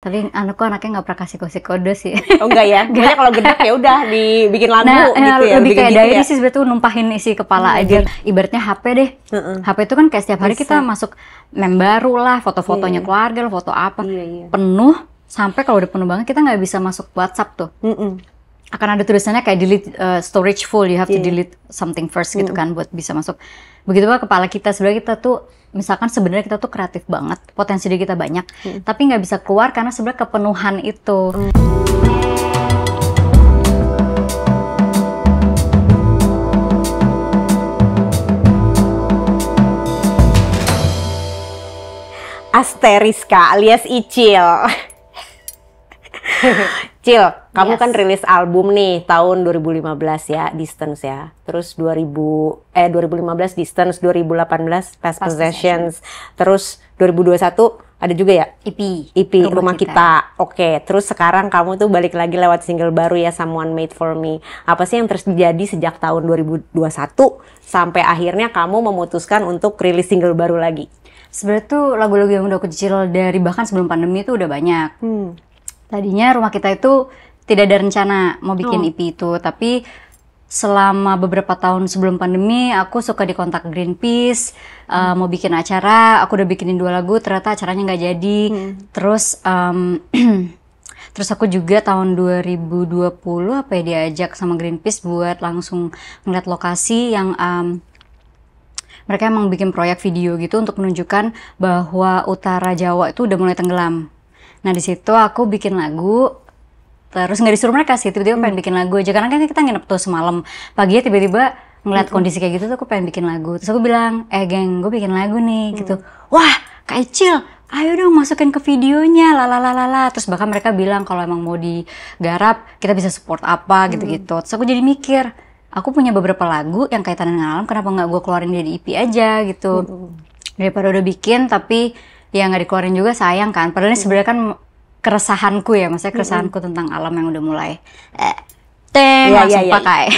Tapi anaknya nggak pernah kasih kode sih. Oh enggak ya? Banyak kalau gedek ya udah dibikin lagu gitu ya. Lebih kayak gitu diary ya? sih sebetulnya, numpahin isi kepala aja. Ibaratnya HP deh. HP itu kan kayak setiap hari kita masuk meme baru lah, foto-fotonya keluarga lah, foto apa. Penuh, sampai kalau udah penuh banget kita nggak bisa masuk WhatsApp tuh. Akan ada tulisannya kayak delete storage full, you have to delete something first gitu kan buat bisa masuk. Begitu juga kepala kita, sebenarnya kita tuh misalkan sebenarnya kita tuh kreatif banget, potensi diri kita banyak, tapi nggak bisa keluar karena sebenarnya kepenuhan itu. Asteriska alias Icil. Cil, kamu kan rilis album nih tahun 2015 ya, Distance ya. Terus 2015 Distance, 2018 Past Possessions. Terus 2021 ada juga ya? EP Rumah Kita. Oke, terus sekarang kamu tuh balik lagi lewat single baru ya, Someone Made For Me. Apa sih yang terjadi sejak tahun 2021 sampai akhirnya kamu memutuskan untuk rilis single baru lagi? Sebenarnya tuh lagu-lagu yang udah aku cicil dari bahkan sebelum pandemi itu udah banyak. Tadinya Rumah Kita itu tidak ada rencana mau bikin EP itu, tapi selama beberapa tahun sebelum pandemi aku suka dikontak Greenpeace, mau bikin acara, aku udah bikinin 2 lagu, ternyata acaranya nggak jadi. Terus terus aku juga tahun 2020 apa ya, diajak sama Greenpeace buat langsung ngeliat lokasi yang mereka emang bikin proyek video gitu untuk menunjukkan bahwa utara Jawa itu udah mulai tenggelam. Nah di situ aku bikin lagu, terus nggak disuruh mereka sih, tiba-tiba pengen bikin lagu aja karena kan kita nginep tuh semalam. Paginya tiba-tiba ngeliat kondisi kayak gitu tuh aku pengen bikin lagu. Terus aku bilang, geng, gue bikin lagu nih gitu. Wah, Kak Icil, ayo dong masukin ke videonya, lalalala. Terus bahkan mereka bilang kalau emang mau digarap kita bisa support apa gitu-gitu. Terus aku jadi mikir, aku punya beberapa lagu yang kaitan dengan alam, kenapa nggak gue keluarin jadi EP aja gitu. Daripada udah bikin tapi ya nggak dikeluarin juga sayang kan. Padahal ini sebenarnya kan keresahanku ya, maksudnya keresahanku tentang alam yang udah mulai langsung pakai.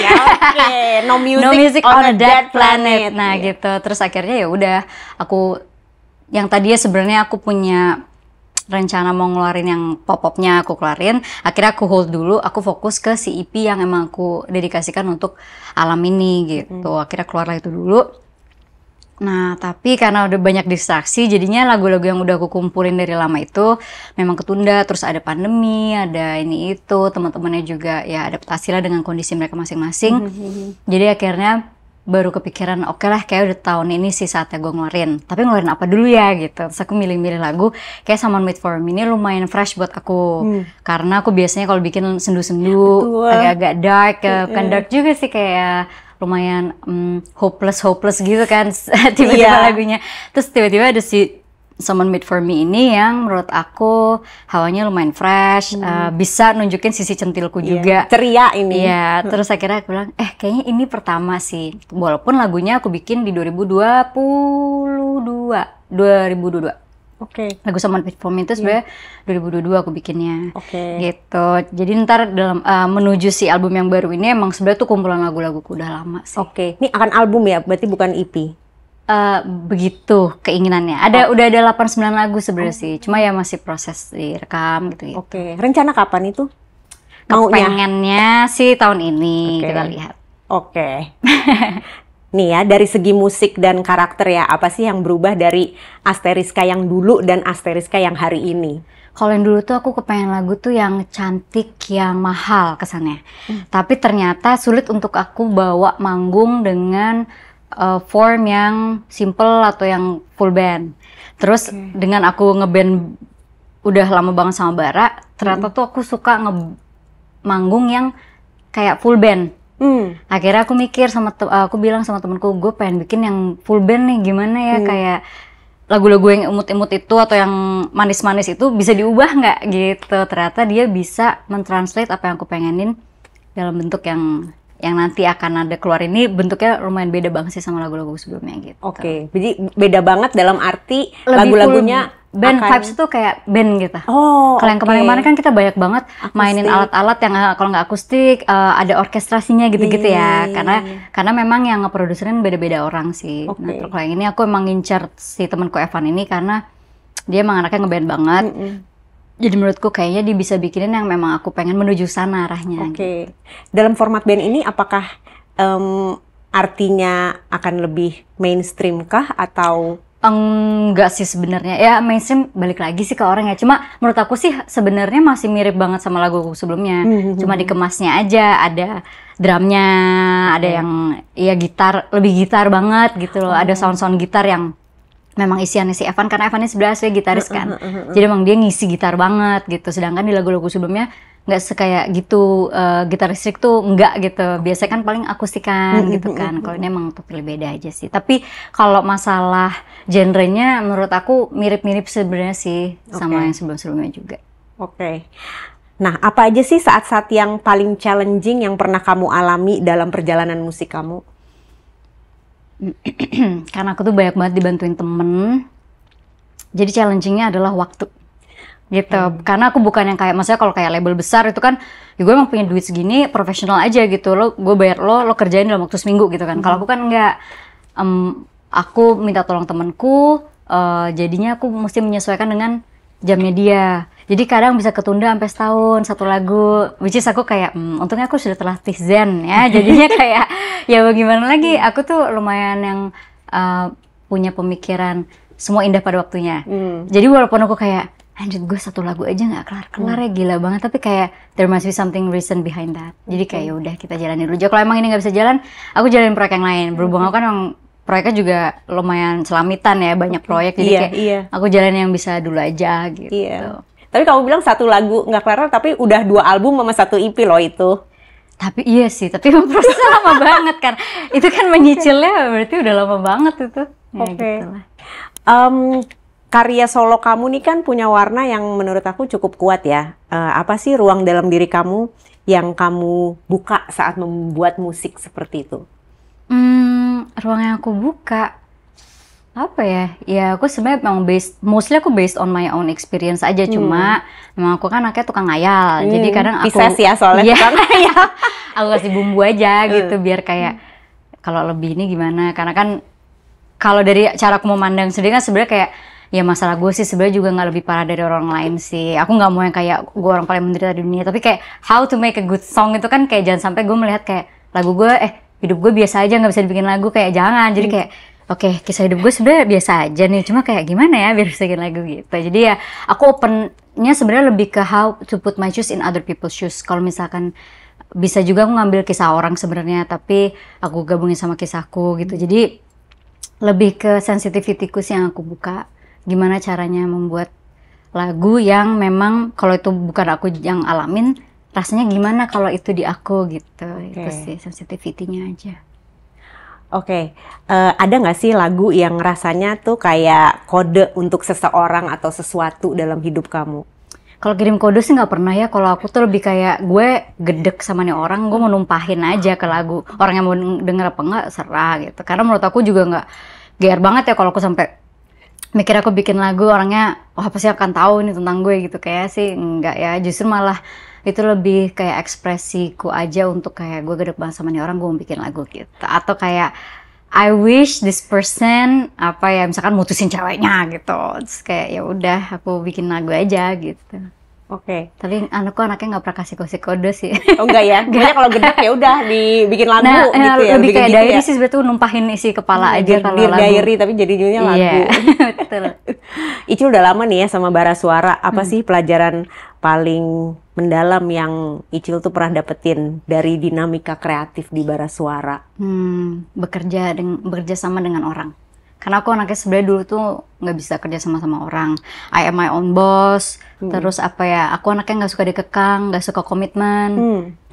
No music on a dead planet. Nah gitu. Terus akhirnya ya udah aku yang tadinya sebenarnya aku punya rencana mau ngeluarin yang pop-popnya aku keluarin, akhirnya aku hold dulu, aku fokus ke si EP yang emang aku dedikasikan untuk alam ini gitu. Akhirnya keluarlah itu dulu. Nah, tapi karena udah banyak distraksi, jadinya lagu-lagu yang udah aku kumpulin dari lama itu memang ketunda. Terus ada pandemi, ada ini itu, teman-temannya juga ya adaptasi lah dengan kondisi mereka masing-masing. Jadi akhirnya baru kepikiran, oke lah kayak udah tahun ini sih saatnya gue ngeluarin. Tapi ngeluarin apa dulu ya gitu. Terus aku milih-milih lagu kayak Someone Made For Me ini lumayan fresh buat aku. Karena aku biasanya kalau bikin sendu-sendu, agak-agak dark, kan dark juga sih, kayak lumayan hopeless gitu kan tiba-tiba lagunya. Terus tiba-tiba ada si Someone Made For Me ini yang menurut aku hawanya lumayan fresh, bisa nunjukin sisi centilku juga. Ceria ini. Iya, terus akhirnya aku bilang, kayaknya ini pertama sih. Walaupun lagunya aku bikin di 2022. Lagu Someone Made For Me itu sebenarnya 2022 aku bikinnya. Gitu. Jadi ntar dalam menuju si album yang baru ini emang sebenarnya tuh kumpulan lagu-laguku udah lama sih. Ini akan album ya, berarti bukan EP? Begitu keinginannya. Udah ada 8-9 lagu sebenarnya sih. Cuma ya masih proses direkam gitu. Rencana kapan itu? Pengennya sih tahun ini, kita lihat. Nih ya, dari segi musik dan karakter ya, apa sih yang berubah dari Asteriska yang dulu dan Asteriska yang hari ini? Kalau yang dulu tuh aku kepengen lagu tuh yang cantik, yang mahal kesannya. Tapi ternyata sulit untuk aku bawa manggung dengan form yang simple atau yang full band. Terus dengan aku ngeband udah lama banget sama Bara, ternyata tuh aku suka manggung yang kayak full band. Akhirnya aku mikir aku bilang sama temenku, gue pengen bikin yang full band nih, gimana ya kayak lagu-lagu yang imut-imut itu atau yang manis-manis itu bisa diubah nggak gitu. Ternyata dia bisa mentranslate apa yang aku pengenin dalam bentuk yang nanti akan ada keluar ini. Bentuknya lumayan beda banget sih sama lagu-lagu sebelumnya gitu. Jadi beda banget dalam arti lagu-lagunya band vibes itu kayak band gitu. Kalau yang kemarin-kemarin kan kita banyak banget mainin alat-alat yang kalau nggak akustik, ada orkestrasinya gitu-gitu ya. Karena memang yang ngeproduserin beda-beda orang sih. Nah, kalau yang ini aku emang ngincer si temanku Evan ini karena dia emang anaknya ngeband banget. Jadi menurutku kayaknya dia bisa bikinin yang memang aku pengen menuju sana arahnya. Oke. Dalam format band ini apakah artinya akan lebih mainstream kah atau? Enggak sih sebenarnya. Ya mainstream balik lagi sih ke orang ya. Cuma menurut aku sih sebenarnya masih mirip banget sama lagu sebelumnya. Cuma dikemasnya aja, ada drumnya, ada yang ya gitar, lebih gitar banget gitu loh. Ada sound-sound gitar yang memang isiannya si Evan, karena Evan ini sebenarnya gitaris kan. Jadi emang dia ngisi gitar banget gitu. Sedangkan di lagu-lagu sebelumnya nggak sekayak gitu, gitar listrik tuh enggak gitu. Biasanya kan paling akustikan gitu kan. Kalau ini emang totally beda aja sih. Tapi kalau masalah genrenya menurut aku mirip-mirip sebenarnya sih sama yang sebelum-sebelumnya juga. Oke. Nah, apa aja sih saat-saat yang paling challenging yang pernah kamu alami dalam perjalanan musik kamu? Karena aku tuh banyak banget dibantuin temen, jadi challengingnya adalah waktu gitu. Karena aku bukan yang kayak, maksudnya kalau kayak label besar itu kan ya gue emang pengen duit segini, profesional aja gitu, gue bayar lo kerjain dalam waktu seminggu gitu kan. Kalau aku kan enggak, aku minta tolong temenku, jadinya aku mesti menyesuaikan dengan jamnya dia. Jadi kadang bisa ketunda sampai setahun satu lagu, which is aku kayak untungnya aku sudah terlatih zen ya, jadinya kayak ya bagaimana lagi, aku tuh lumayan yang punya pemikiran semua indah pada waktunya. Jadi walaupun aku kayak anjir gue satu lagu aja nggak kelar ya, gila banget, tapi kayak there must be something reason behind that. Jadi kayak ya udah kita jalanin dulu. Kalau emang ini nggak bisa jalan, aku jalanin proyek yang lain. Berhubung aku kan emang proyeknya juga lumayan selamitan ya, banyak proyek, jadi kayak aku jalanin yang bisa dulu aja gitu. Tapi kamu bilang satu lagu nggak kelar, tapi udah 2 album sama 1 EP loh itu. Tapi iya sih, tapi prosesnya lama banget kan. Itu kan menyicilnya berarti udah lama banget itu. Oke. Karya solo kamu nih kan punya warna yang menurut aku cukup kuat ya. Apa sih ruang dalam diri kamu yang kamu buka saat membuat musik seperti itu? Ruang yang aku buka apa ya? Ya aku sebenarnya memang mostly aku based on my own experience aja. Cuma memang aku kan anaknya tukang ngayal. Jadi kadang aku Pisces ya soalnya tukang ngayal. Aku kasih bumbu aja gitu biar kayak kalau lebih ini gimana? Karena kan kalau dari cara aku memandang sendiri kan sebenarnya kayak ya masalah gue sih sebenarnya juga nggak lebih parah dari orang lain sih. Aku nggak mau yang kayak gue orang paling menderita di dunia. Tapi kayak how to make a good song itu kan kayak jangan sampai gue melihat kayak lagu gue hidup gue biasa aja nggak bisa dibikin lagu, kayak jangan. Jadi kayak oke, kisah hidup gue sebenarnya biasa aja nih, cuma kayak gimana ya biar bisa bikin lagu gitu. Jadi ya aku opennya sebenarnya lebih ke how to put my shoes in other people's shoes. Kalau misalkan bisa juga aku ngambil kisah orang sebenarnya, tapi aku gabungin sama kisahku gitu. Jadi lebih ke sensitivity-ku sih yang aku buka. Gimana caranya membuat lagu yang memang kalau itu bukan aku yang alamin, rasanya gimana kalau itu di aku gitu. Itu sih sensitivity-nya aja. Ada nggak sih lagu yang rasanya tuh kayak kode untuk seseorang atau sesuatu dalam hidup kamu? Kalau kirim kode sih nggak pernah ya. Kalau aku tuh lebih kayak gue gedek sama nih orang, gue mau numpahin aja ke lagu. Orang yang mau denger apa enggak serah gitu. Karena menurut aku juga nggak GR banget ya kalau aku sampai mikir aku bikin lagu orangnya apa sih akan tahu ini tentang gue gitu. Kayak sih enggak ya. Justru malah itu lebih kayak ekspresiku aja untuk kayak gue gedek banget sama nih orang, gue mau bikin lagu gitu. Atau kayak I wish this person apa ya misalkan mutusin ceweknya gitu. Terus kayak ya udah aku bikin lagu aja gitu. Tapi anakku anaknya nggak pernah kasih kode sih. Oh enggak ya? Pokoknya kalau gedek ya udah dibikin lagu gitu ya. Lebih kayak gitu diary sih sebetulnya numpahin isi kepala aja kalau lagu. Diary tapi jadi judulnya lagu. Betul. Icil udah lama nih ya sama Bara Suara. Apa sih pelajaran paling mendalam yang Icil tuh pernah dapetin dari dinamika kreatif di Bara Suara? Bekerja sama dengan orang. Karena aku anaknya sebenarnya dulu tuh nggak bisa kerja sama orang. I am my own boss. Terus apa ya? Aku anaknya nggak suka dikekang, nggak suka komitmen.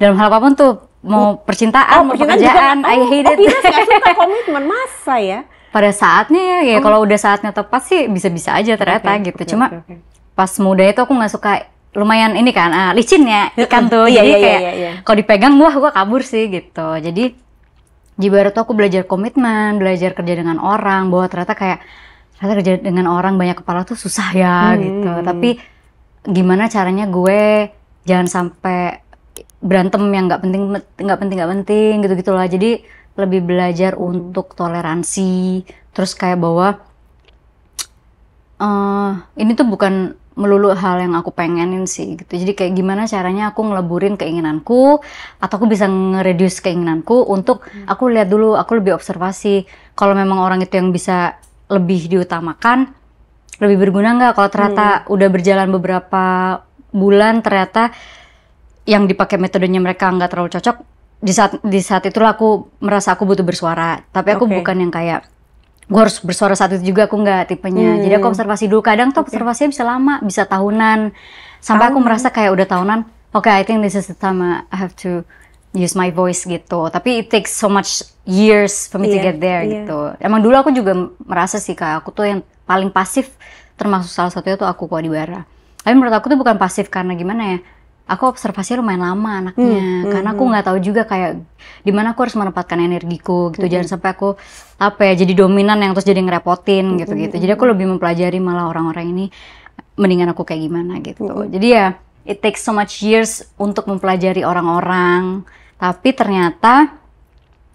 Dalam hal apapun tuh, mau percintaan, mau pekerjaan, I hate it. Nggak suka komitmen, masa ya? Pada saatnya ya kalau udah saatnya tepat sih bisa-bisa aja ternyata gitu. Cuma pas muda itu aku nggak suka. Lumayan ini kan, licin ya ikan tuh. Jadi kayak kalau dipegang wah gue kabur sih gitu. Jadi di Bara tuh aku belajar komitmen, belajar kerja dengan orang, bahwa ternyata kerja dengan orang banyak kepala tuh susah ya gitu. Tapi gimana caranya gue jangan sampai berantem yang nggak penting gitu gitulah. Jadi lebih belajar untuk toleransi, terus kayak bahwa ini tuh bukan melulu hal yang aku pengenin sih gitu. Jadi kayak gimana caranya aku ngeleburin keinginanku, atau aku bisa nge-reduce keinginanku untuk aku lihat dulu, aku lebih observasi. Kalau memang orang itu yang bisa lebih diutamakan, lebih berguna nggak? Kalau ternyata udah berjalan beberapa bulan, ternyata yang dipakai metodenya mereka nggak terlalu cocok, di saat itulah aku merasa aku butuh bersuara. Tapi aku bukan yang kayak gue harus bersuara saat itu juga, aku nggak tipenya. Jadi aku observasi dulu. Kadang tuh observasinya bisa lama, bisa tahunan. Sampai aku merasa kayak udah tahunan, oke, I think this is the time I have to use my voice gitu. Tapi it takes so much years for me to get there gitu. Emang dulu aku juga merasa sih kayak aku tuh yang paling pasif, termasuk salah satunya tuh aku Kwadibara. Tapi menurut aku tuh bukan pasif karena gimana ya, aku observasi lumayan lama anaknya, karena aku nggak tahu juga kayak di mana aku harus menempatkan energiku gitu. Jangan sampai aku jadi dominan yang terus jadi ngerepotin gitu-gitu. Jadi aku lebih mempelajari malah orang-orang ini mendingan aku kayak gimana gitu. Jadi ya it takes so much years untuk mempelajari orang-orang, tapi ternyata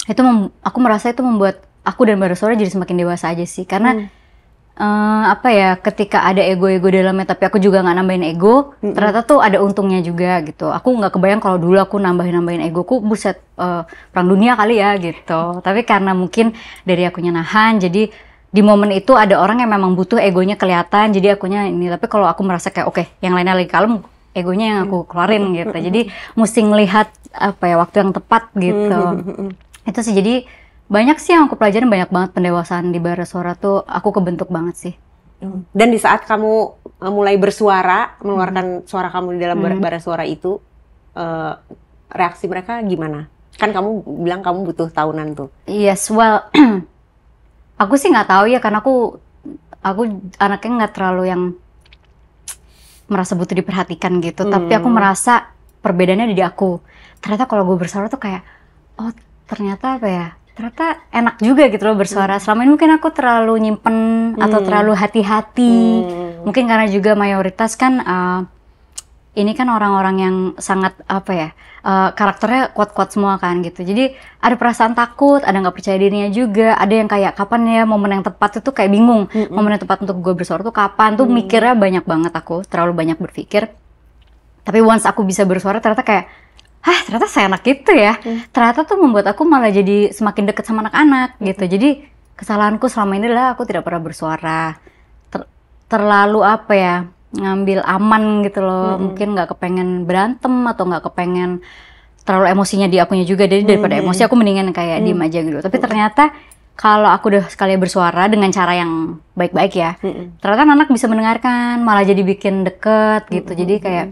itu aku merasa itu membuat aku dan Barasuara jadi semakin dewasa aja sih, karena ketika ada ego-ego dalamnya tapi aku juga nggak nambahin ego, ternyata tuh ada untungnya juga gitu. Aku nggak kebayang kalau dulu aku nambahin egoku, buset, perang dunia kali ya gitu. Tapi karena mungkin dari akunya nahan, jadi di momen itu ada orang yang memang butuh egonya kelihatan, jadi akunya ini. Tapi kalau aku merasa kayak oke, yang lainnya lagi kalem, egonya yang aku keluarin gitu. Jadi mesti ngelihat waktu yang tepat gitu. Itu sih, jadi banyak sih yang aku pelajarin, banyak banget pendewasaan di Barasuara tuh aku kebentuk banget sih. Dan di saat kamu mulai bersuara, mengeluarkan suara kamu di dalam Barasuara itu, reaksi mereka gimana? Kan kamu bilang kamu butuh tahunan tuh. Yes, well, aku sih nggak tahu ya, karena aku anaknya nggak terlalu yang merasa butuh diperhatikan gitu. Tapi aku merasa perbedaannya di aku. Ternyata kalau gue bersuara tuh kayak, oh ternyata ternyata enak juga gitu loh bersuara. Selama ini mungkin aku terlalu nyimpen atau terlalu hati-hati. Mungkin karena juga mayoritas kan ini kan orang-orang yang sangat karakternya kuat-kuat semua kan gitu. Jadi ada perasaan takut, ada nggak percaya dirinya juga, ada yang kayak kapan ya momen yang tepat itu kayak bingung. Momen yang tepat untuk gue bersuara tuh kapan? Tuh mikirnya banyak banget aku, terlalu banyak berpikir. Tapi once aku bisa bersuara ternyata kayak ternyata seenak gitu ya. Ternyata tuh membuat aku malah jadi semakin deket sama anak-anak gitu. Jadi kesalahanku selama ini adalah aku tidak pernah bersuara. Terlalu ngambil aman gitu loh. Mungkin nggak kepengen berantem atau nggak kepengen terlalu emosinya di akunya juga. Jadi daripada emosi aku mendingan kayak diem aja gitu. Tapi ternyata kalau aku udah sekali bersuara dengan cara yang baik-baik ya, ternyata anak bisa mendengarkan, malah jadi bikin deket gitu. Jadi kayak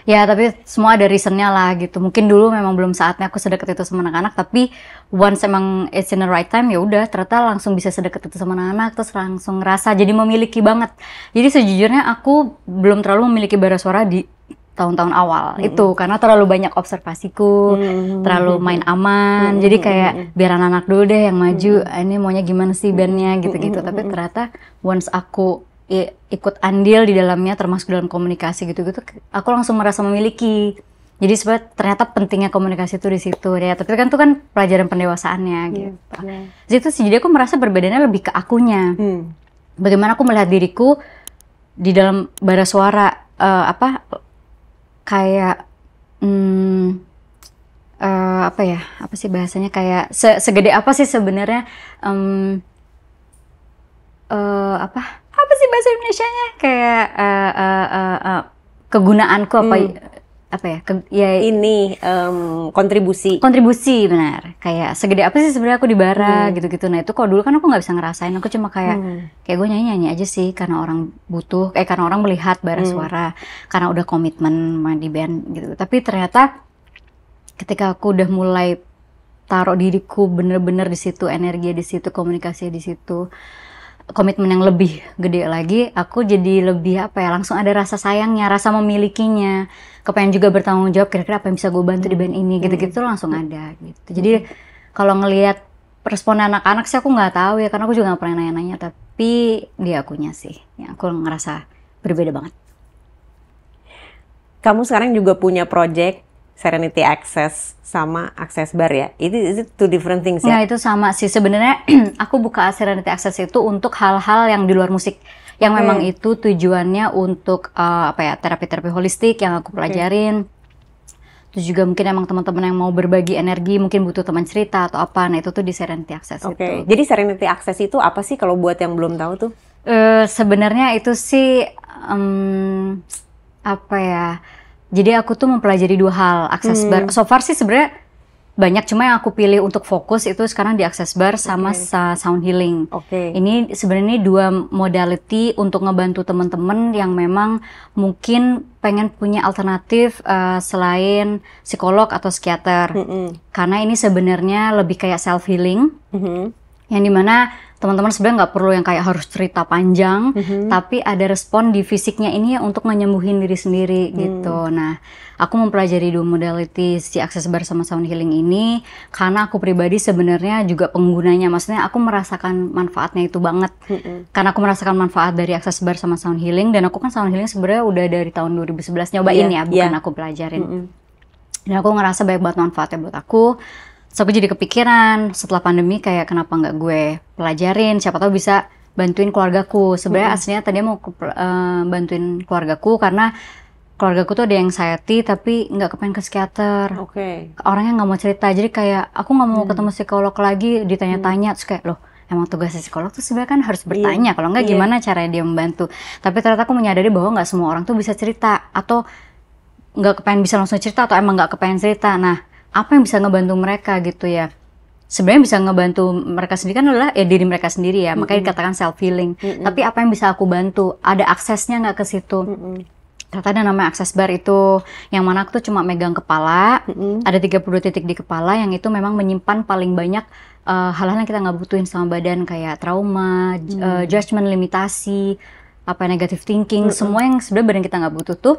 ya, tapi semua ada reasonnya lah gitu. Mungkin dulu memang belum saatnya aku sedekat itu sama anak-anak, tapi once emang it's in the right time, ya udah ternyata langsung bisa sedekat itu sama anak-anak, terus langsung ngerasa jadi memiliki banget. Jadi sejujurnya aku belum terlalu memiliki Barasuara di tahun-tahun awal itu, karena terlalu banyak observasiku, terlalu main aman. Jadi kayak biar anak-anak dulu deh yang maju, ini maunya gimana sih bandnya gitu-gitu. Tapi ternyata once aku ikut andil di dalamnya, termasuk dalam komunikasi gitu-gitu, aku langsung merasa memiliki. Jadi sebenarnya ternyata pentingnya komunikasi itu di situ ya. Tapi kan itu kan pelajaran pendewasaannya gitu. Itu sih, jadi aku merasa perbedaannya lebih ke akunya. Bagaimana aku melihat diriku di dalam Barasuara, kayak apa sih bahasanya, kayak segede apa sih sebenarnya, apa sih bahasa Indonesianya, kayak kegunaanku kontribusi benar, kayak segede apa sih sebenarnya aku di Bara gitu-gitu. Nah itu kalau dulu kan aku nggak bisa ngerasain, aku cuma kayak gue nyanyi aja sih karena orang butuh, karena orang melihat Barasuara, karena udah komitmen di band gitu. Tapi ternyata ketika aku udah mulai taruh diriku bener-bener di situ, energi di situ, komunikasi di situ, komitmen yang lebih gede lagi, aku jadi lebih langsung ada rasa sayangnya, rasa memilikinya, kepengen juga bertanggung jawab, kira-kira apa yang bisa gue bantu di band ini, gitu-gitu langsung ada gitu. Jadi kalau ngelihat respon anak-anak sih aku nggak tahu ya, karena aku juga nggak pernah nanya-nanya, tapi di akunya sih yang aku ngerasa berbeda banget. Kamu sekarang juga punya project Serenity Access sama Access Bar ya? Itu two different things ya? Nah itu sama sih sebenarnya. Aku buka Serenity Access itu untuk hal-hal yang di luar musik. yang memang itu tujuannya untuk terapi-terapi holistik yang aku pelajarin. Terus juga mungkin emang teman-teman yang mau berbagi energi, mungkin butuh teman cerita atau apa. Nah itu tuh di Serenity Access itu. Jadi Serenity Access itu apa sih kalau buat yang belum tahu tuh? Sebenarnya itu sih jadi aku tuh mempelajari 2 hal, Access Bar. So far sih sebenarnya banyak, cuma yang aku pilih untuk fokus itu sekarang di Access Bar sama Sound Healing. Ini sebenarnya 2 modality untuk ngebantu teman-teman yang memang mungkin pengen punya alternatif selain psikolog atau psikiater. Karena ini sebenarnya lebih kayak self healing, yang dimana teman-teman sebenarnya nggak perlu yang kayak harus cerita panjang, tapi ada respon di fisiknya ini untuk menyembuhin diri sendiri gitu. Nah, aku mempelajari 2 modality si Access Bar sama Sound Healing ini karena aku pribadi sebenarnya juga penggunanya, maksudnya aku merasakan manfaatnya itu banget. Karena aku merasakan manfaat dari Access Bar sama Sound Healing, dan aku kan Sound Healing sebenarnya udah dari tahun 2011 nyobain bukan aku pelajarin. Dan aku ngerasa banyak banget manfaatnya buat aku. So aku jadi kepikiran setelah pandemi kayak kenapa nggak gue pelajarin, siapa tahu bisa bantuin keluargaku. Sebenarnya aslinya tadi mau bantuin keluargaku karena keluargaku tuh ada anxiety tapi nggak kepengen ke psikiater. Orangnya nggak mau cerita, jadi kayak aku nggak mau ketemu psikolog lagi, ditanya-tanya terus kayak loh emang tugasnya psikolog tuh sebenarnya kan harus bertanya, kalau nggak gimana caranya dia membantu. Tapi ternyata aku menyadari bahwa nggak semua orang tuh bisa cerita, atau nggak kepengen bisa langsung cerita, atau emang nggak kepengen cerita. Nah, apa yang bisa ngebantu mereka gitu ya? Sebenarnya bisa ngebantu mereka sendiri kan adalah diri mereka sendiri ya, makanya dikatakan self healing. Tapi apa yang bisa aku bantu? Ada aksesnya nggak ke situ? Ternyata ada namanya Access Bar itu, yang mana aku tuh cuma megang kepala, ada 32 titik di kepala yang itu memang menyimpan paling banyak hal-hal yang kita nggak butuhin sama badan, kayak trauma, judgment, limitasi, negative thinking, semua yang sebenarnya badan kita nggak butuh tuh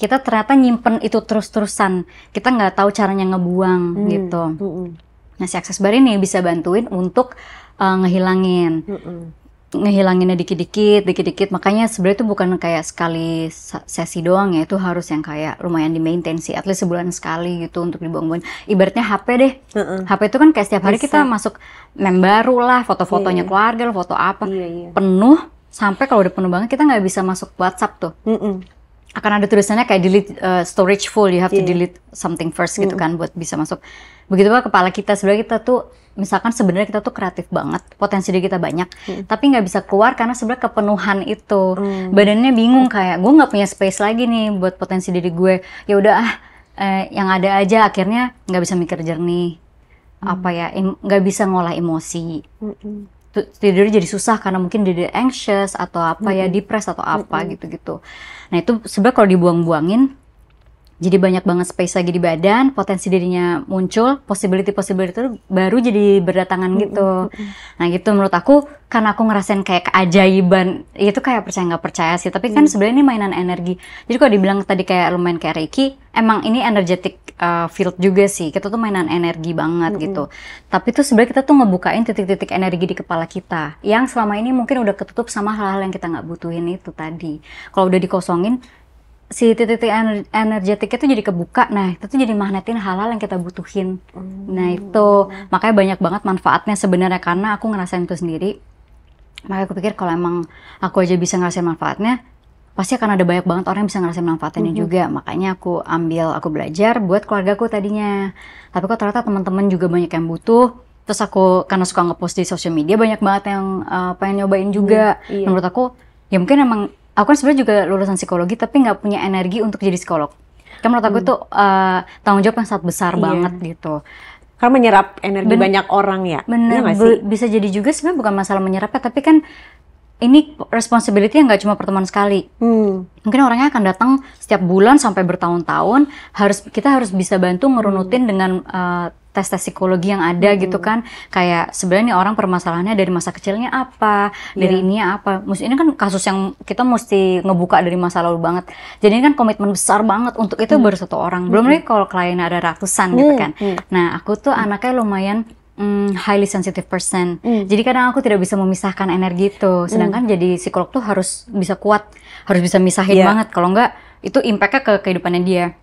kita ternyata nyimpen itu terus-terusan, kita nggak tahu caranya ngebuang gitu. Nah si Access Bar ini bisa bantuin untuk ngehilanginnya dikit-dikit. Makanya sebenarnya itu bukan kayak sekali sesi doang ya, itu harus yang kayak lumayan di-maintain sih, at least sebulan sekali gitu untuk dibuang-buang. Ibaratnya HP deh, HP itu kan kayak setiap hari kita masuk meme baru lah, foto-fotonya keluarga, foto apa, penuh, sampai kalau udah penuh banget kita nggak bisa masuk WhatsApp tuh. Akan ada tulisannya kayak delete storage full, you have to delete something first gitu kan buat bisa masuk. Begitu juga kepala kita, sebenarnya kita tuh misalkan sebenarnya kita tuh kreatif banget, potensi diri kita banyak, tapi nggak bisa keluar karena sebenarnya kepenuhan itu. Badannya bingung kayak gue nggak punya space lagi nih buat potensi diri gue. Ya udah yang ada aja, akhirnya nggak bisa mikir jernih, nggak bisa ngolah emosi. Tidur jadi susah karena mungkin dia anxious atau depressed atau gitu-gitu. Nah itu sebenarnya kalau dibuang-buangin jadi banyak banget space lagi di badan, potensi dirinya muncul, possibility itu baru jadi berdatangan gitu. Nah gitu menurut aku, karena aku ngerasain kayak keajaiban, itu kayak percaya nggak percaya sih, tapi kan sebenarnya ini mainan energi. Jadi kalau dibilang tadi kayak lumayan kayak Reiki, emang ini energetic field juga sih, kita tuh mainan energi banget gitu. Tapi tuh sebenarnya kita tuh ngebukain titik-titik energi di kepala kita, yang selama ini mungkin udah ketutup sama hal-hal yang kita nggak butuhin itu tadi. Kalau udah dikosongin, si titik-titik energetiknya tuh jadi kebuka, nah itu tuh jadi magnetin hal-hal yang kita butuhin. Nah itu, makanya banyak banget manfaatnya sebenarnya, karena aku ngerasain itu sendiri. Makanya aku pikir kalau emang aku aja bisa ngerasain manfaatnya, pasti akan ada banyak banget orang yang bisa ngerasain manfaatnya juga. Makanya aku belajar buat keluargaku tadinya. Tapi kok ternyata teman-teman juga banyak yang butuh. Terus aku, karena suka ngepost di social media, banyak banget yang pengen nyobain juga. Menurut aku, ya mungkin emang aku kan sebenarnya juga lulusan psikologi tapi nggak punya energi untuk jadi psikolog. Kan menurut aku itu tanggung jawab yang sangat besar banget gitu. Karena menyerap energi banyak orang ya. Bener, bisa jadi juga sebenarnya bukan masalah menyerapnya, tapi kan ini responsibility yang nggak cuma pertemuan sekali. Mungkin orangnya akan datang setiap bulan sampai bertahun-tahun. Kita harus bisa bantu ngerunutin dengan tes-tes psikologi yang ada gitu kan. Kayak sebenarnya nih orang permasalahannya dari masa kecilnya apa, dari ini apa. Ini kan kasus yang kita mesti ngebuka dari masa lalu banget. Jadi ini kan komitmen besar banget untuk itu baru satu orang. Belum lagi kalau kliennya ada ratusan gitu kan. Nah aku tuh anaknya lumayan highly sensitive person. Jadi kadang aku tidak bisa memisahkan energi itu. Sedangkan jadi psikolog tuh harus bisa kuat, harus bisa misahin banget. Kalau enggak, itu impact-nya ke kehidupannya dia.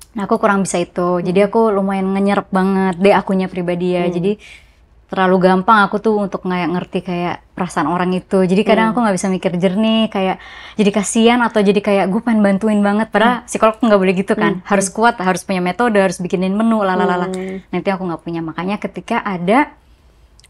Nah aku kurang bisa itu. Jadi aku lumayan ngenyerap banget deh akunya pribadi ya. Jadi terlalu gampang aku tuh untuk nggak ngerti kayak perasaan orang itu. Jadi kadang aku nggak bisa mikir jernih, kayak jadi kasihan atau jadi kayak gue pengen bantuin banget. Padahal psikolog nggak boleh gitu kan. Harus kuat, harus punya metode, harus bikinin menu, lalalala. Nanti aku nggak punya. Makanya ketika ada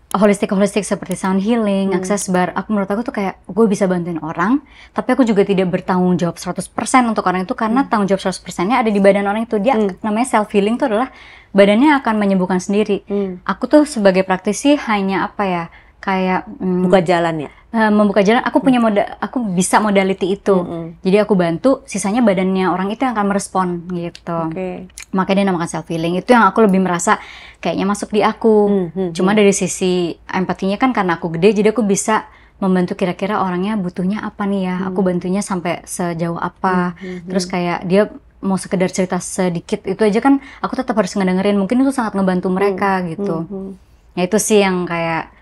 holistik seperti sound healing, access bar, menurut aku tuh kayak gue bisa bantuin orang, tapi aku juga tidak bertanggung jawab 100% untuk orang itu karena tanggung jawab 100%-nya ada di badan orang itu. Dia namanya self healing tuh adalah badannya akan menyembuhkan sendiri. Aku tuh sebagai praktisi hanya apa ya, kayak buka jalan ya. Membuka jalan. Aku punya aku bisa modality itu. Jadi aku bantu, sisanya badannya orang itu yang akan merespon gitu. Makanya dia namakan self healing. Itu yang aku lebih merasa kayaknya masuk di aku. Cuma dari sisi empatinya kan karena aku gede, jadi aku bisa membantu kira-kira orangnya butuhnya apa nih ya. Aku bantunya sampai sejauh apa. Terus kayak dia mau sekedar cerita sedikit itu aja kan aku tetap harus ngedengerin. Mungkin itu sangat ngebantu mereka gitu. Ya itu sih yang kayak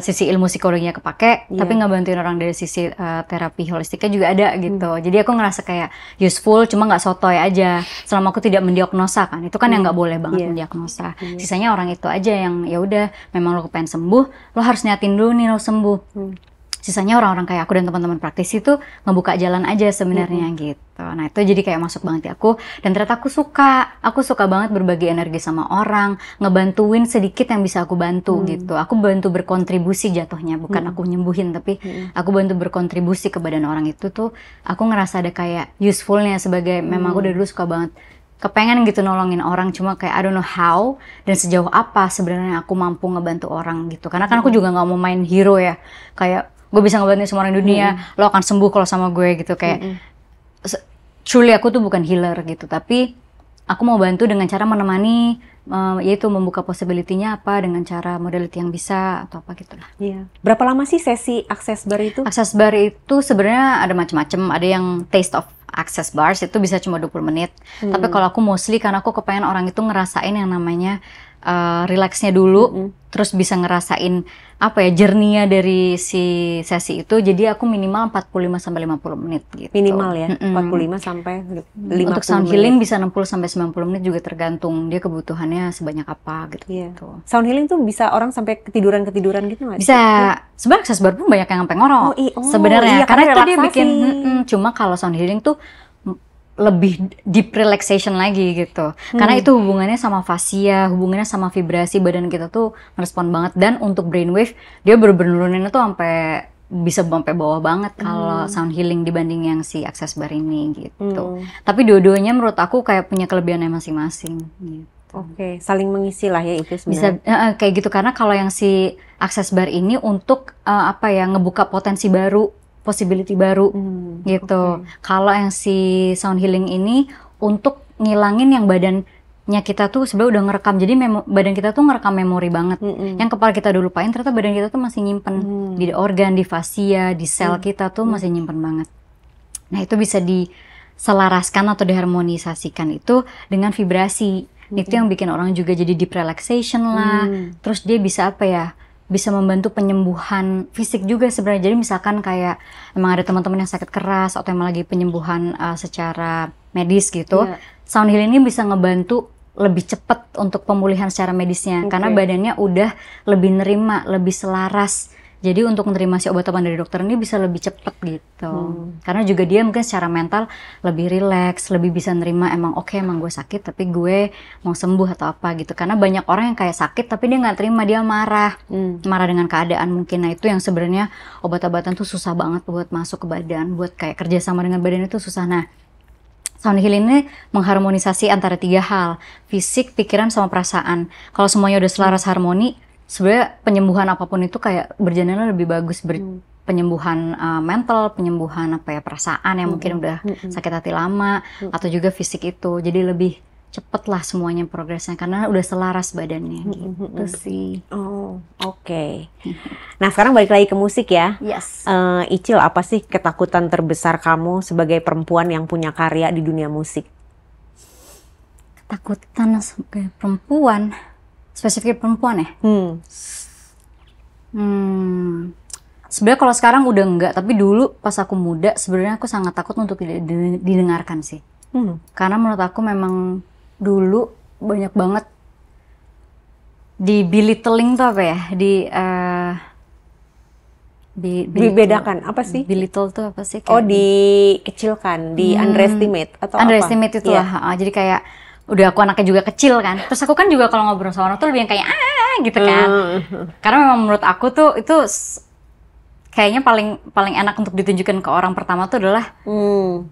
sisi ilmu psikologinya kepake, tapi nggak bantuin orang dari sisi terapi holistiknya juga ada gitu. Jadi aku ngerasa kayak useful, cuma nggak sotoy aja. Selama aku tidak mendiagnosa kan, itu kan yang nggak boleh banget mendiagnosa. Sisanya orang itu aja yang ya udah, memang lo pengen sembuh, lo harus niatin dulu nih lo sembuh. Sisanya orang-orang kayak aku dan teman-teman praktisi itu ngebuka jalan aja sebenarnya gitu. Nah itu jadi kayak masuk banget di aku, dan ternyata aku suka banget berbagi energi sama orang, ngebantuin sedikit yang bisa aku bantu gitu. Aku bantu berkontribusi jatuhnya, bukan aku nyembuhin, tapi aku bantu berkontribusi ke badan orang itu tuh. Aku ngerasa ada kayak usefulnya sebagai, memang aku dari dulu suka banget kepengen gitu nolongin orang, cuma kayak I don't know how dan sejauh apa sebenarnya aku mampu ngebantu orang gitu. Karena kan aku juga nggak mau main hero ya, kayak gue bisa ngebantu semua orang di dunia, lo akan sembuh kalau sama gue gitu. Kayak truly aku tuh bukan healer gitu, tapi aku mau bantu dengan cara menemani, yaitu membuka possibility-nya apa dengan cara modality yang bisa atau apa gitulah. Berapa lama sih sesi access bar itu? Access bar itu sebenarnya ada macam-macam. Ada yang taste of access bars, itu bisa cuma 20 menit. Tapi kalau aku mostly karena aku kepengen orang itu ngerasain yang namanya relaxnya dulu, terus bisa ngerasain apa ya, journey-nya dari si sesi itu. Jadi aku minimal 45 sampai 50 menit gitu. Minimal ya, 45 sampai 50 Untuk sound healing bisa 60 sampai 90 menit juga, tergantung dia kebutuhannya sebanyak apa gitu. Sound healing tuh bisa orang sampai ketiduran gitu nggak? Bisa. Sebenarnya access bar pun banyak yang sampai ngorok. Sebenarnya karena itu dia bikin cuma kalau sound healing tuh lebih deep relaxation lagi gitu. Karena itu hubungannya sama fascia, hubungannya sama vibrasi badan kita tuh merespon banget. Dan untuk brainwave, dia bener-bener nuruninnya tuh bisa sampai bawah banget kalau sound healing dibanding yang si access bar ini gitu. Tapi dua-duanya menurut aku kayak punya kelebihannya masing-masing gitu. Saling mengisi lah ya itu sebenarnya. Bisa kayak gitu, karena kalau yang si access bar ini untuk ngebuka potensi baru, possibility baru gitu. Kalau yang si sound healing ini untuk ngilangin yang badannya kita tuh sebenarnya udah ngerekam. Jadi badan kita tuh ngerekam memori banget. Yang kepala kita udah lupain, ternyata badan kita tuh masih nyimpen di organ, di fascia, di sel kita tuh masih nyimpen banget. Nah itu bisa diselaraskan atau diharmonisasikan itu dengan vibrasi. Itu yang bikin orang juga jadi deep relaxation lah. Terus dia bisa bisa membantu penyembuhan fisik juga sebenarnya. Jadi misalkan kayak emang ada teman-teman yang sakit keras atau emang lagi penyembuhan secara medis gitu, sound healing ini bisa ngebantu lebih cepat untuk pemulihan secara medisnya, karena badannya udah lebih nerima, lebih selaras. Jadi untuk menerima si obat-obatan dari dokter ini bisa lebih cepat gitu. Karena juga dia mungkin secara mental lebih rileks, lebih bisa nerima emang emang gue sakit tapi gue mau sembuh atau apa gitu. Karena banyak orang yang kayak sakit tapi dia nggak terima, dia marah. Marah dengan keadaan mungkin. Nah itu yang sebenarnya obat-obatan tuh susah banget buat masuk ke badan, buat kayak kerjasama dengan badan itu susah. Nah sound healing ini mengharmonisasi antara 3 hal, fisik, pikiran, sama perasaan. Kalau semuanya udah selaras harmoni, sebenarnya penyembuhan apapun itu kayak berjalan lebih bagus. Penyembuhan mental, penyembuhan perasaan yang mungkin udah sakit hati lama, atau juga fisik itu. Jadi lebih cepet lah semuanya progresnya karena udah selaras badannya gitu sih. Nah sekarang balik lagi ke musik ya. Yes. Icil, apa sih ketakutan terbesar kamu sebagai perempuan yang punya karya di dunia musik? Ketakutan sebagai perempuan? Spesifik perempuan ya? Sebenarnya kalau sekarang udah enggak, tapi dulu pas aku muda sebenarnya aku sangat takut untuk tidak didengarkan sih. Karena menurut aku memang dulu banyak banget di belittling tuh apa ya? Dibedakan apa sih? Belittle tuh apa sih? Oh, dikecilkan, di underestimate atau underestimate apa? itu lah. Jadi kayak udah aku anaknya juga kecil kan. Terus aku kan juga kalau ngobrol sama orang tuh lebih yang kayak gitu kan. Karena memang menurut aku tuh itu kayaknya paling enak untuk ditunjukkan ke orang pertama tuh adalah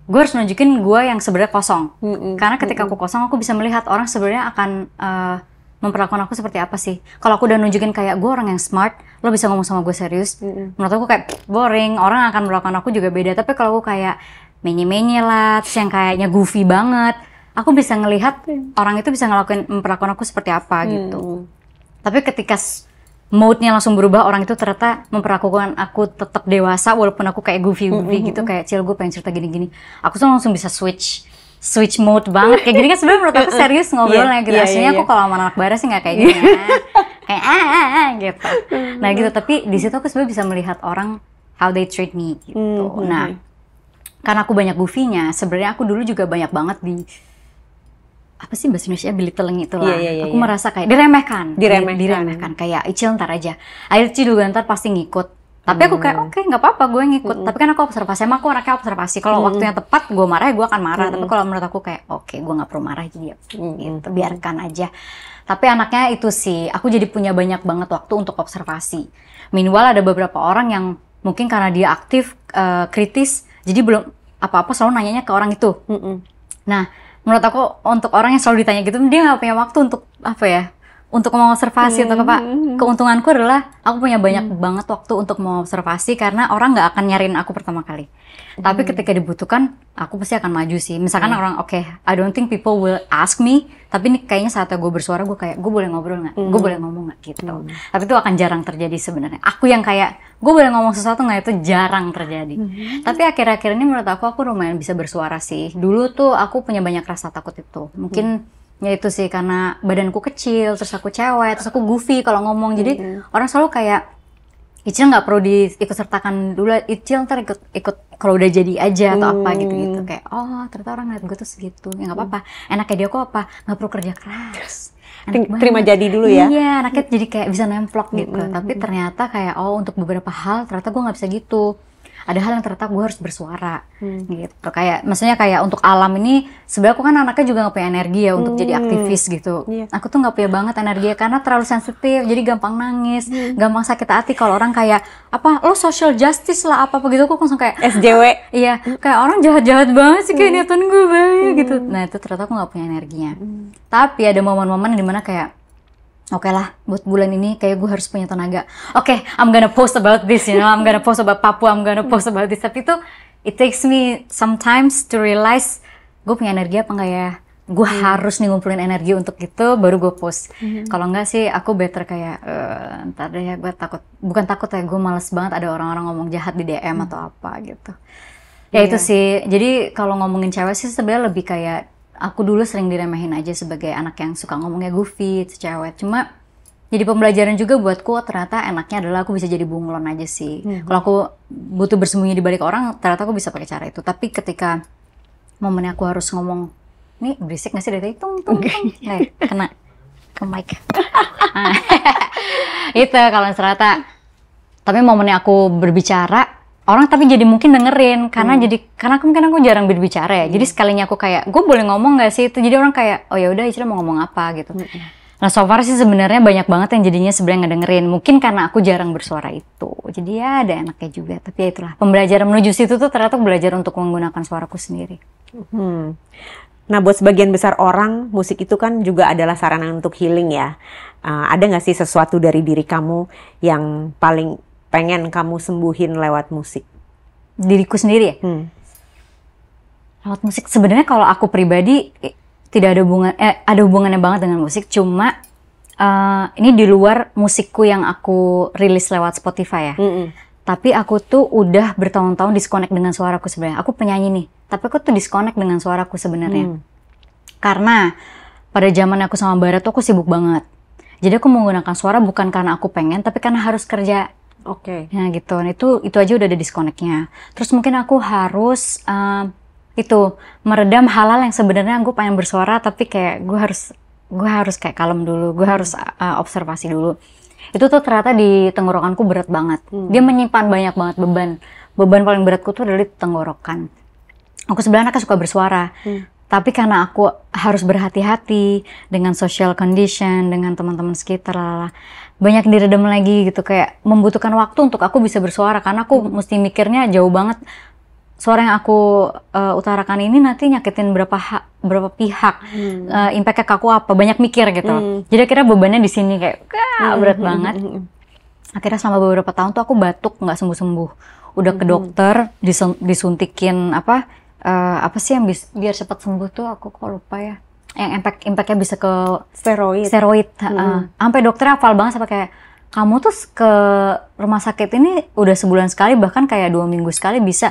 gue harus nunjukin gue yang sebenarnya kosong. Karena ketika aku kosong, aku bisa melihat orang sebenarnya akan memperlakukan aku seperti apa sih. Kalau aku udah nunjukin kayak gue orang yang smart, lo bisa ngomong sama gue serius, menurut aku kayak boring, orang akan memperlakukan aku juga beda. Tapi kalau aku kayak menye-menye lah, terus yang kayaknya goofy banget, aku bisa ngelihat orang itu bisa memperlakukan aku seperti apa gitu. Tapi ketika mode-nya langsung berubah, orang itu ternyata memperlakukan aku tetap dewasa walaupun aku kayak goofy gitu, kayak Cil gue pengen cerita gini-gini, aku tuh langsung bisa switch mode banget kayak gini kan. Sebenarnya menurut aku serius ngobrolnya gitu. Aslinya aku kalau sama anak bara sih nggak kayak gini kayak gitu. Nah gitu, tapi di situ aku sebenarnya bisa melihat orang how they treat me gitu. Nah karena aku banyak goofy-nya, sebenarnya aku dulu juga banyak banget di apa sih bahasa Indonesia, belittling itu lah. Aku merasa kayak diremehkan. Kayak Icil ntar aja, Icil juga ntar pasti ngikut. Tapi aku kayak oke, nggak apa-apa gue ngikut. Tapi kan aku observasi, emang aku anaknya observasi. Kalau waktunya tepat gue marah, gue akan marah. Tapi kalau menurut aku kayak oke, gue nggak perlu marah, jadi gitu, biarkan aja. Tapi anaknya itu sih, aku jadi punya banyak banget waktu untuk observasi. Meanwhile ada beberapa orang yang mungkin karena dia aktif, kritis, jadi belum apa-apa selalu nanyanya ke orang itu. Nah, menurut aku untuk orang yang selalu ditanya gitu, dia nggak punya waktu untuk apa ya, untuk mengobservasi atau apa. Keuntunganku adalah aku punya banyak banget waktu untuk mengobservasi karena orang nggak akan nyariin aku pertama kali. Tapi ketika dibutuhkan, aku pasti akan maju sih. Misalkan orang I don't think people will ask me, tapi ini kayaknya saatnya gue bersuara, gue kayak gue boleh ngobrol nggak, gue boleh ngomong nggak gitu. Tapi itu akan jarang terjadi sebenarnya. Aku yang kayak gue boleh ngomong sesuatu nggak, itu jarang terjadi. Tapi akhir-akhir ini menurut aku lumayan bisa bersuara sih. Dulu tuh aku punya banyak rasa takut itu. Mungkin ya itu sih karena badanku kecil, terus aku cewek, terus aku goofy kalau ngomong. Jadi orang selalu kayak Icil nggak perlu diikut sertakan dulu, Icil ntar ikut kalau udah jadi aja atau apa gitu. Kayak ternyata orang ngeliat gue tuh segitu, ya nggak apa-apa. Enaknya dia kok apa, nggak perlu kerja keras. Terima jadi dulu ya. Iya, anaknya jadi kayak bisa nemplok gitu. Tapi ternyata kayak untuk beberapa hal ternyata gue nggak bisa gitu. Ada hal yang ternyata gue harus bersuara gitu. Kayak maksudnya kayak untuk alam ini sebenarnya aku kan anaknya juga nggak punya energi ya untuk jadi aktivis gitu. Aku tuh nggak punya banget energi karena terlalu sensitif, jadi gampang nangis, gampang sakit hati kalau orang kayak apa lo social justice lah apa gitu, aku langsung kayak SJW. Iya, kayak orang jahat-jahat banget sih kayak niatan gue baik gitu. Nah itu ternyata aku nggak punya energinya. Tapi ada momen-momen dimana kayak oke lah, buat bulan ini kayak gue harus punya tenaga. Oke, I'm gonna post about this, I'm gonna post about Papua, I'm gonna post about this. Tapi itu, it takes me sometimes to realize gue punya energi apa enggak ya. Gue harus nih ngumpulin energi untuk itu, baru gue post. Kalau enggak sih, aku better kayak, ntar deh ya, gue takut. Bukan takut ya, gue males banget ada orang-orang ngomong jahat di DM atau apa gitu. Ya itu sih, jadi kalau ngomongin cewek sih sebenarnya lebih kayak, aku dulu sering diremehin aja sebagai anak yang suka ngomongnya goofy, cewek. Cuma jadi pembelajaran juga buatku, ternyata enaknya adalah aku bisa jadi bunglon aja sih. Kalau aku butuh bersembunyi di balik orang, ternyata aku bisa pakai cara itu. Tapi ketika momennya aku harus ngomong, nih berisik nggak sih dari tung, kena ke mic. Itu kalau ternyata, tapi momennya aku berbicara, orang tapi jadi mungkin dengerin karena mungkin aku jarang berbicara ya. Jadi sekalinya aku kayak gue boleh ngomong nggak sih itu, jadi orang kayak oh ya udah Icil mau ngomong apa gitu. Nah so far sih sebenarnya banyak banget yang jadinya sebenarnya ngedengerin, mungkin karena aku jarang bersuara itu. Jadi ya ada enaknya juga, tapi ya itulah pembelajaran menuju situ tuh ternyata belajar untuk menggunakan suaraku sendiri. Nah buat sebagian besar orang musik itu kan juga adalah sarana untuk healing ya. Ada nggak sih sesuatu dari diri kamu yang paling pengen kamu sembuhin lewat musik? Diriku sendiri ya? Lewat musik sebenarnya kalau aku pribadi tidak ada ada hubungannya banget dengan musik, cuma ini di luar musikku yang aku rilis lewat Spotify ya. Tapi aku tuh udah bertahun-tahun disconnect dengan suaraku sebenarnya. Aku penyanyi nih, tapi aku tuh disconnect dengan suaraku sebenarnya. Karena pada zaman aku sama Bara tuh aku sibuk banget. Jadi aku menggunakan suara bukan karena aku pengen, tapi karena harus kerja. Nah gitu, itu aja udah ada disconnect-nya. Terus mungkin aku harus meredam hal-hal yang sebenarnya gue pengen bersuara, tapi kayak gue harus gue harus kayak kalem dulu, gue harus observasi dulu. Itu tuh ternyata di tenggorokanku berat banget. Dia menyimpan banyak banget beban paling beratku tuh dari tenggorokan. Aku sebenarnya anaknya suka bersuara, tapi karena aku harus berhati-hati dengan social condition, dengan teman-teman sekitar, banyak diredam lagi gitu, kayak membutuhkan waktu untuk aku bisa bersuara, karena aku mesti mikirnya jauh banget. Suara yang aku utarakan ini nanti nyakitin berapa pihak, impact-nya ke aku apa, banyak mikir gitu. Jadi akhirnya bebannya di sini kayak berat banget. Akhirnya selama beberapa tahun tuh aku batuk nggak sembuh-sembuh. Udah ke dokter, disuntikin apa sih yang biar cepat sembuh tuh, aku kok lupa ya. Yang impact-nya bisa ke steroid. Sampai dokternya hafal banget, sampai kayak kamu tuh ke rumah sakit ini udah sebulan sekali, bahkan kayak 2 minggu sekali bisa.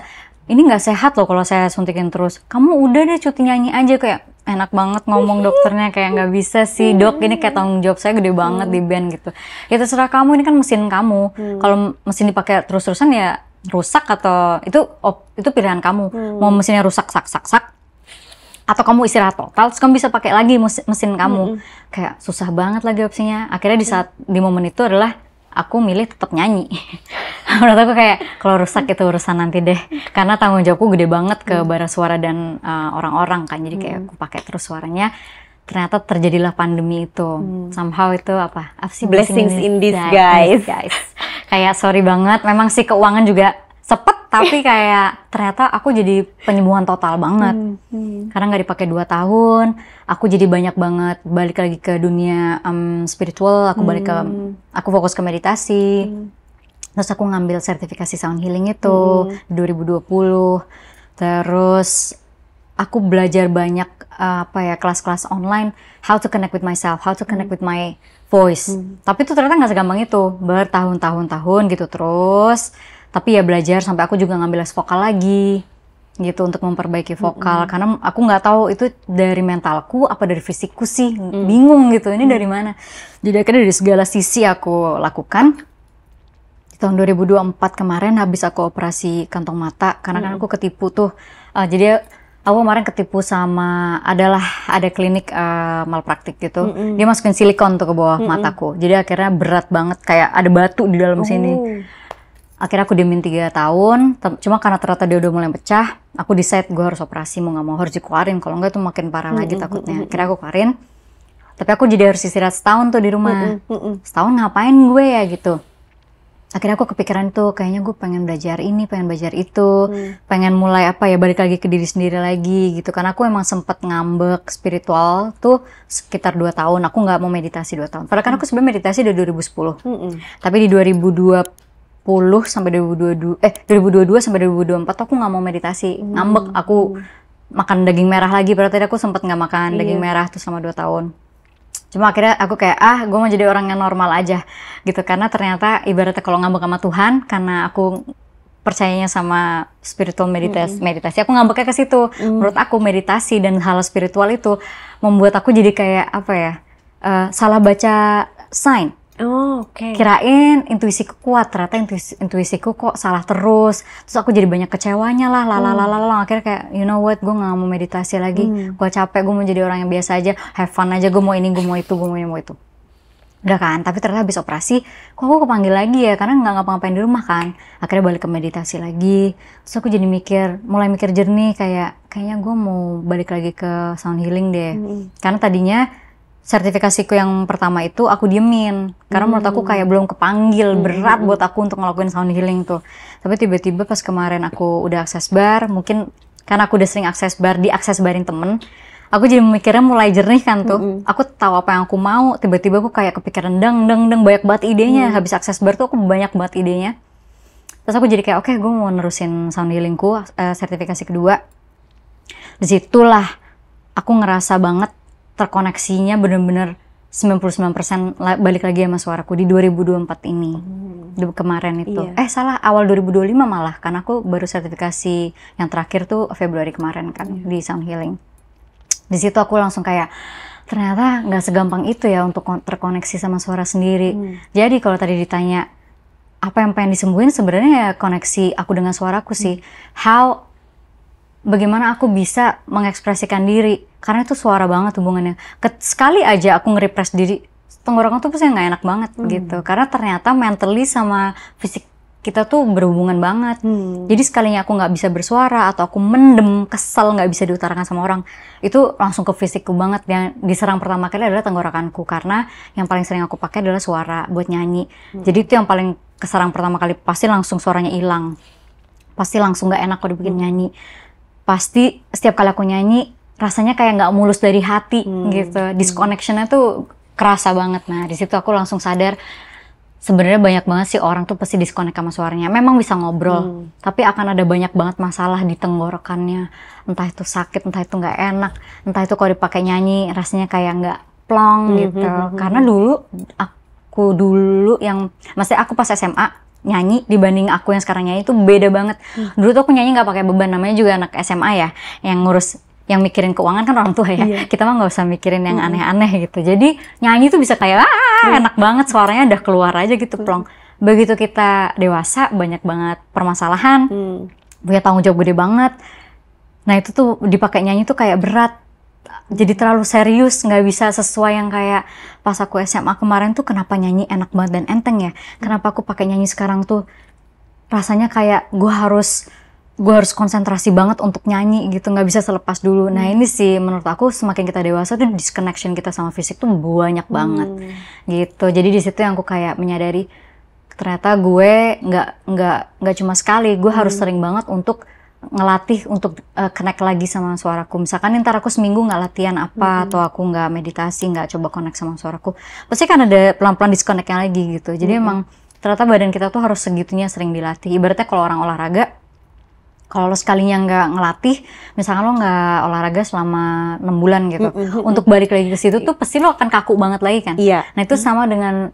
Ini nggak sehat loh kalau saya suntikin terus. Kamu udah deh cuti nyanyi aja. Kayak enak banget ngomong dokternya, kayak nggak bisa sih dok, ini kayak tanggung jawab saya gede banget di band gitu. Ya terserah kamu, ini kan mesin kamu. Kalau mesin dipakai terus-terusan ya rusak, atau itu pilihan kamu. Mau mesinnya rusak sak atau kamu istirahat total, terus kamu bisa pakai lagi mesin kamu. Kayak susah banget lagi opsinya. Akhirnya di momen itu adalah aku milih tetap nyanyi. Menurut aku kayak kalau rusak itu urusan nanti deh, karena tanggung jawabku gede banget ke bara suara dan orang-orang kan. Jadi kayak aku pakai terus suaranya. Ternyata terjadilah pandemi itu. Somehow itu apa sih, blessings in disguise, guys. Kayak sorry banget, memang sih keuangan juga sepet, tapi kayak ternyata aku jadi penyembuhan total banget. Karena nggak dipakai 2 tahun, aku jadi banyak banget balik lagi ke dunia spiritual. Aku fokus ke meditasi. Terus aku ngambil sertifikasi sound healing itu 2020. Terus aku belajar banyak kelas-kelas online, how to connect with myself, how to connect with my voice. Tapi itu ternyata nggak segampang itu, bertahun-tahun gitu terus. Tapi ya belajar sampai aku juga ngambil les vokal lagi gitu untuk memperbaiki vokal, karena aku nggak tahu itu dari mentalku apa dari fisikku sih, bingung gitu ini dari mana. Jadi akhirnya dari segala sisi aku lakukan. Di tahun 2024 kemarin habis aku operasi kantong mata, karena kan aku ketipu tuh. Jadi aku kemarin ketipu sama ada klinik malpraktik gitu. Dia masukin silikon tuh ke bawah mataku. Jadi akhirnya berat banget, kayak ada batu di dalam sini. Akhirnya aku diemin 3 tahun, cuma karena ternyata dia udah mulai pecah, aku decide gue harus operasi, mau gak mau harus dikeluarin, kalau enggak tuh makin parah lagi takutnya. Akhirnya aku keluarin, tapi aku jadi harus istirahat setahun tuh di rumah. Setahun ngapain gue ya gitu. Akhirnya aku kepikiran tuh, kayaknya gue pengen belajar ini, pengen belajar itu, pengen mulai balik lagi ke diri sendiri lagi gitu. Karena aku emang sempet ngambek spiritual tuh sekitar 2 tahun, aku gak mau meditasi 2 tahun. Padahal kan aku sebenarnya meditasi dari 2010, tapi di 2022 sampai 2022 sampai 2024 aku nggak mau meditasi, ngambek, aku makan daging merah lagi. Berarti aku sempat nggak makan daging merah tuh selama 2 tahun. Cuma akhirnya aku kayak gue mau jadi orang yang normal aja gitu, karena ternyata ibaratnya kalau ngambek sama Tuhan, karena aku percayanya sama spiritual meditasi, aku ngambeknya ke situ. Menurut aku meditasi dan hal spiritual itu membuat aku jadi kayak salah baca sign. Kirain intuisiku kuat, ternyata intuisiku kok salah terus aku jadi banyak kecewanya lah, akhirnya kayak you know what, gue gak mau meditasi lagi, gue capek, gue mau jadi orang yang biasa aja, have fun aja, gue mau ini, gue mau itu, gue mau ini, mau itu. Udah kan, tapi ternyata habis operasi kok aku kepanggil lagi ya, karena gak ngapa-ngapain di rumah kan. Akhirnya balik ke meditasi lagi, terus aku jadi mulai mikir jernih, kayaknya gue mau balik lagi ke sound healing deh. Karena tadinya sertifikasiku yang pertama itu aku diemin, karena menurut aku kayak belum kepanggil, berat buat aku untuk ngelakuin sound healing tuh. Tapi tiba-tiba pas kemarin aku udah akses bar, mungkin karena aku udah sering akses bar, diakses barin temen, aku jadi mikirnya mulai jernih kan tuh. Aku tahu apa yang aku mau, tiba-tiba aku kayak kepikiran deng banyak banget idenya. Habis akses bar tuh aku banyak banget idenya. Terus aku jadi kayak oke, gue mau nerusin sound healingku, sertifikasi kedua. Disitulah aku ngerasa banget terkoneksinya bener-bener 99% balik lagi sama suaraku di 2024 ini. Kemarin itu. Salah, awal 2025 malah, karena aku baru sertifikasi yang terakhir tuh Februari kemarin kan di sound healing. Di situ aku langsung kayak ternyata nggak segampang itu ya untuk terkoneksi sama suara sendiri. Jadi kalau tadi ditanya apa yang pengen disembuhin, sebenarnya ya koneksi aku dengan suaraku sih. How bagaimana aku bisa mengekspresikan diri, karena itu suara banget hubungannya. Sekali aja aku nge-repress diri, tenggorokan tuh pasti nggak enak banget gitu, karena ternyata mentally sama fisik kita tuh berhubungan banget. Jadi sekalinya aku nggak bisa bersuara atau aku mendem, kesel nggak bisa diutarakan sama orang, itu langsung ke fisikku banget. Yang diserang pertama kali adalah tenggorokanku, karena yang paling sering aku pakai adalah suara buat nyanyi. Jadi itu yang paling keserang pertama kali, pasti langsung suaranya hilang, pasti langsung nggak enak kalau dibikin nyanyi. Pasti setiap kali aku nyanyi rasanya kayak nggak mulus dari hati gitu, disconnectionnya tuh kerasa banget. Nah di situ aku langsung sadar, sebenarnya banyak banget sih orang tuh pasti disconnect sama suaranya. Memang bisa ngobrol, tapi akan ada banyak banget masalah di tenggorokannya. Entah itu sakit, entah itu nggak enak, entah itu kalau dipakai nyanyi rasanya kayak nggak plong gitu. Karena dulu yang, maksudnya aku pas SMA nyanyi dibanding aku yang sekarang nyanyi itu beda banget. Dulu tuh aku nyanyi nggak pakai beban, namanya juga anak SMA ya, yang ngurus, yang mikirin keuangan kan orang tua ya. Kita mah nggak usah mikirin yang aneh-aneh gitu. Jadi nyanyi tuh bisa kayak enak banget, suaranya udah keluar aja gitu plong. Begitu kita dewasa banyak banget permasalahan, punya tanggung jawab gede banget. Nah itu tuh dipakai nyanyi tuh kayak berat. Jadi terlalu serius, nggak bisa sesuai yang kayak pas aku SMA kemarin tuh, kenapa nyanyi enak banget dan enteng ya. Kenapa aku pakai nyanyi sekarang tuh rasanya kayak gue harus konsentrasi banget untuk nyanyi gitu, nggak bisa selepas dulu. Nah ini sih menurut aku semakin kita dewasa tuh disconnection kita sama fisik tuh banyak banget gitu. Jadi di situ yang aku kayak menyadari, ternyata gue nggak cuma sekali, gue harus sering banget untuk ngelatih untuk connect lagi sama suaraku. Misalkan ntar aku seminggu nggak latihan apa, atau aku nggak meditasi, nggak coba connect sama suaraku, pasti kan ada pelan-pelan disconnectnya lagi gitu. Jadi emang ternyata badan kita tuh harus segitunya sering dilatih. Ibaratnya kalau orang olahraga, kalau lo sekalinya nggak ngelatih, misalkan lo nggak olahraga selama 6 bulan gitu, untuk balik lagi ke situ tuh pasti lo akan kaku banget lagi kan. Nah itu sama dengan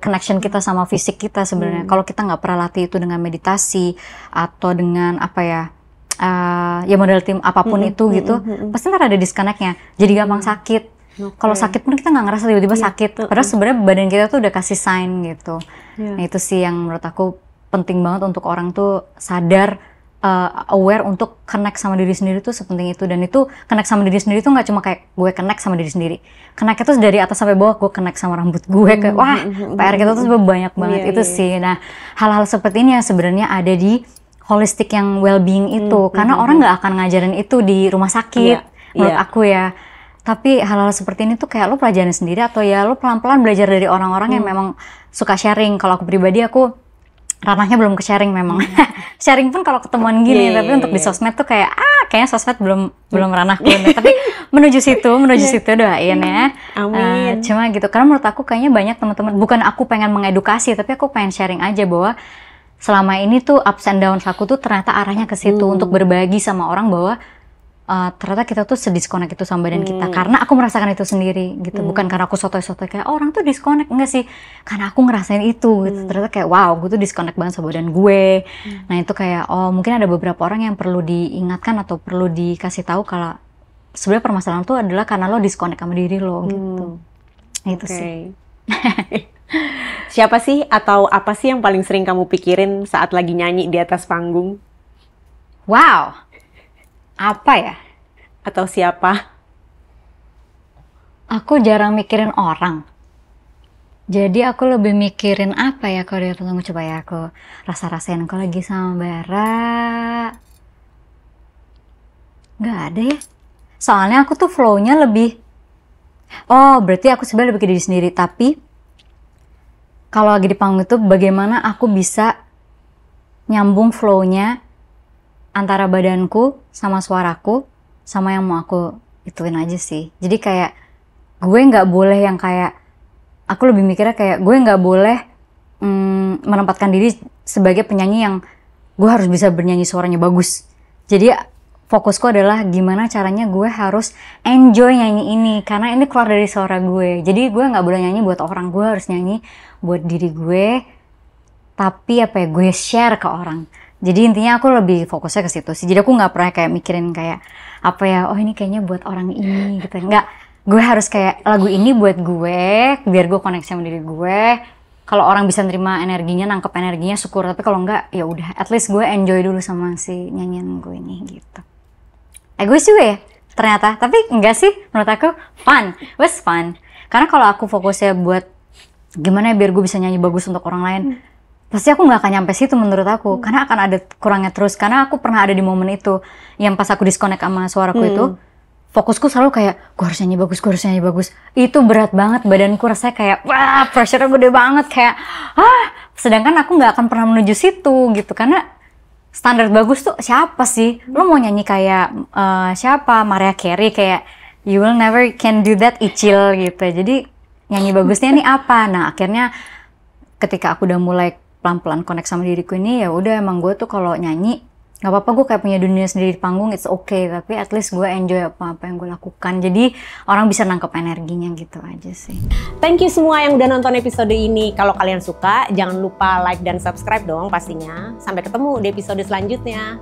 connection kita sama fisik kita sebenarnya. Kalau kita nggak pernah latih itu dengan meditasi atau dengan apa ya, ya model tim apapun itu gitu, pasti ntar ada disconnectnya, jadi gampang sakit. Kalau sakit pun kita nggak ngerasa tiba-tiba sakit, padahal sebenarnya badan kita tuh udah kasih sign gitu. Nah itu sih yang menurut aku penting banget untuk orang tuh sadar, aware untuk connect sama diri sendiri tuh sepenting itu. Dan itu connect sama diri sendiri tuh nggak cuma kayak gue connect sama diri sendiri, connect itu dari atas sampai bawah. Gue connect sama rambut gue, kayak wah PR kita tuh sebenarnya banyak banget itu sih. Nah hal-hal seperti ini yang sebenarnya ada di holistic yang well-being itu, karena orang nggak akan ngajarin itu di rumah sakit menurut aku ya. Tapi hal-hal seperti ini tuh kayak lo pelajarin sendiri, atau ya lo pelan-pelan belajar dari orang-orang yang memang suka sharing. Kalau aku pribadi, aku ranahnya belum ke sharing memang. Sharing pun kalau ketemuan gini, tapi untuk di sosmed tuh kayak kayaknya sosmed belum ranahku. Tapi menuju situ doain ya. Amin. Cuma gitu, karena menurut aku kayaknya banyak teman-teman, bukan aku pengen mengedukasi, tapi aku pengen sharing aja bahwa selama ini tuh ups and downs aku tuh ternyata arahnya ke situ, untuk berbagi sama orang bahwa ternyata kita tuh sedisconnect itu sama badan kita, karena aku merasakan itu sendiri gitu. Bukan karena aku sotoy-sotoy kayak orang tuh disconnect, enggak sih, karena aku ngerasain itu gitu. Ternyata kayak wow, gue tuh disconnect banget sama badan gue. Nah itu kayak mungkin ada beberapa orang yang perlu diingatkan atau perlu dikasih tahu kalau sebenarnya permasalahan tuh adalah karena lo disconnect sama diri lo gitu. Itu sih. Siapa sih atau apa sih yang paling sering kamu pikirin saat lagi nyanyi di atas panggung? Wow, apa ya? Atau siapa? Aku jarang mikirin orang. Jadi aku lebih mikirin apa ya kalau di atas panggung. Coba ya aku rasa-rasain aku lagi sama Bara. Gak ada ya. Soalnya aku tuh flow-nya lebih, berarti aku sebenarnya lebih ke diri sendiri. Tapi kalau lagi di panggung itu bagaimana aku bisa nyambung flow-nya antara badanku sama suaraku sama yang mau aku ituin aja sih. Jadi kayak gue nggak boleh yang kayak, aku lebih mikirnya kayak gue nggak boleh menempatkan diri sebagai penyanyi yang gue harus bisa bernyanyi suaranya bagus. Jadi fokusku adalah gimana caranya gue harus enjoy nyanyi ini, karena ini keluar dari suara gue. Jadi gue nggak boleh nyanyi buat orang, gue harus nyanyi buat diri gue, tapi apa ya, gue share ke orang. Jadi intinya aku lebih fokusnya ke situ sih. Jadi aku nggak pernah kayak mikirin kayak apa ya, ini kayaknya buat orang ini gitu. Nggak, gue harus kayak lagu ini buat gue, biar gue koneksi sama diri gue. Kalau orang bisa nerima energinya, nangkep energinya, syukur. Tapi kalau enggak, ya udah, at least gue enjoy dulu sama si nyanyian gue ini gitu. egois juga ya ternyata, tapi enggak sih, menurut aku was fun. Karena kalau aku fokusnya buat gimana ya biar gue bisa nyanyi bagus untuk orang lain, pasti aku nggak akan nyampe situ menurut aku, karena akan ada kurangnya terus. Karena aku pernah ada di momen itu, yang pas aku disconnect sama suaraku itu, fokusku selalu kayak, gue harus nyanyi bagus. Itu berat banget, badanku rasanya kayak, wah pressure-nya gede banget, kayak, sedangkan aku nggak akan pernah menuju situ gitu, karena standar bagus tuh siapa sih? Lo mau nyanyi kayak siapa? Mariah Carey, kayak, you will never can do that, Icil gitu. Jadi nyanyi bagusnya nih apa? Nah akhirnya ketika aku udah mulai pelan-pelan connect sama diriku ini, ya udah emang gue tuh kalau nyanyi nggak apa-apa, gue kayak punya dunia sendiri di panggung, it's okay, tapi at least gue enjoy apa yang gue lakukan, jadi orang bisa nangkep energinya gitu aja sih. Thank you semua yang udah nonton episode ini. Kalau kalian suka jangan lupa like dan subscribe dong pastinya. Sampai ketemu di episode selanjutnya.